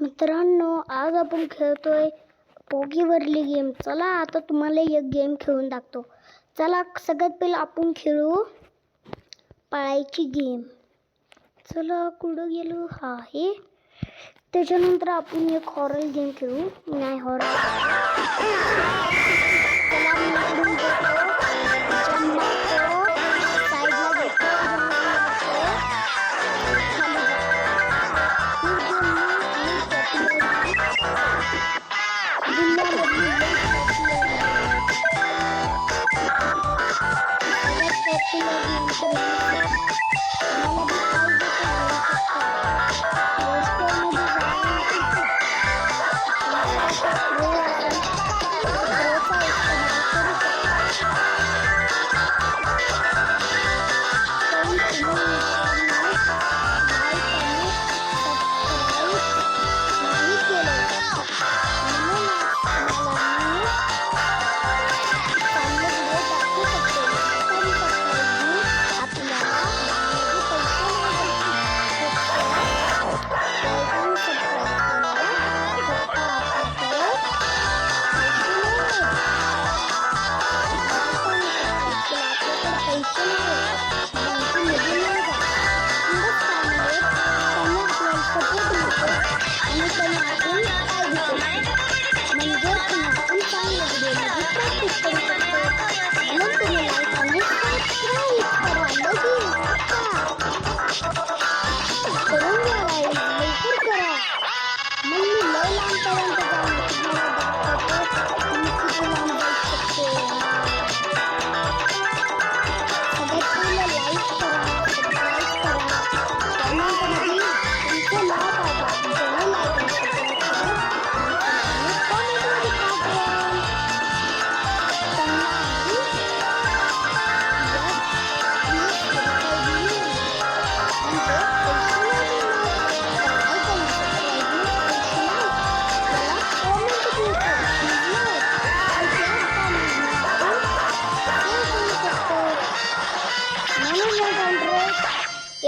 मित्रांनो, आज आपण खेळतोय पोगीवरली गेम. चला आता तुम्हाला एक गेम खेळून दाखवतो. चला सगळ्यात पहिले आपण खेळू पळायची गेम. चला कुठं गेलो? हा हे. त्याच्यानंतर आपण एक हॉरर गेम खेळू. नाही हॉरर. चला मी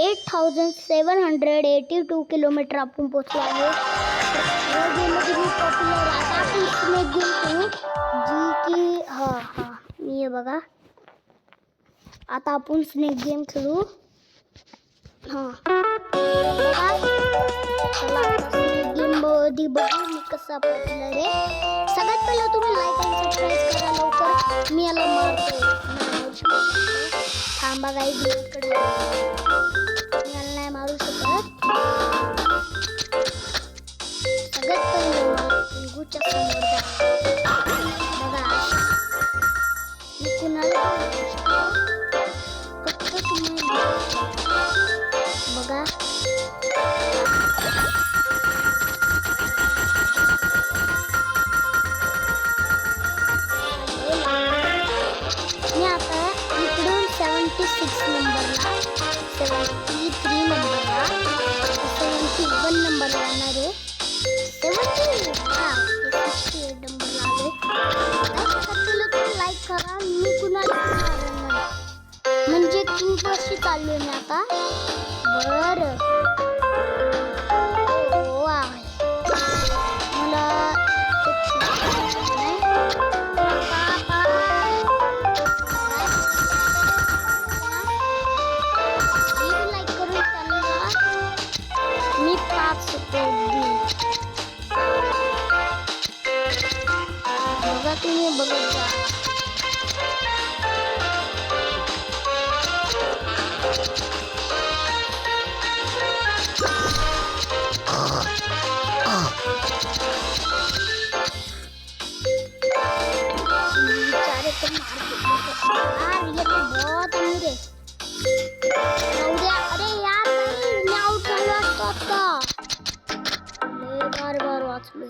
$8,782 किलोमीटर आपण पोहोचलो आहे. मी बघा आता आपण स्नेक गेम खेळू. स्नेक गेम बघा मी कसा पॉप्युलर आहे. सगळ्यात पहिलं तुम्ही लाईक आणि सबस्क्राईब करा लवकर. मी याला मारतो. थांबा गाईज इकडे नाही मारू शकत. सगळ्यात पहिलं पिंगूच्या समोर जा. बघा मी कुणाला फक्त तुम्ही बघा मी आता इकडून 76 नंबरला 73 नंबरला 71 नंबरला येणार आहे. 68 नंबरला आले. तुम्ही लाईक करा. मी कुणाला म्हणजे किंग कशी चालू आहे मी आता. बरं हो आहे मला मी 5 देईन. बघा तुम्ही बघत जा. बहुत अमीर है. अरे यार मी आउट झालो असतो आता. बार वाचलोय.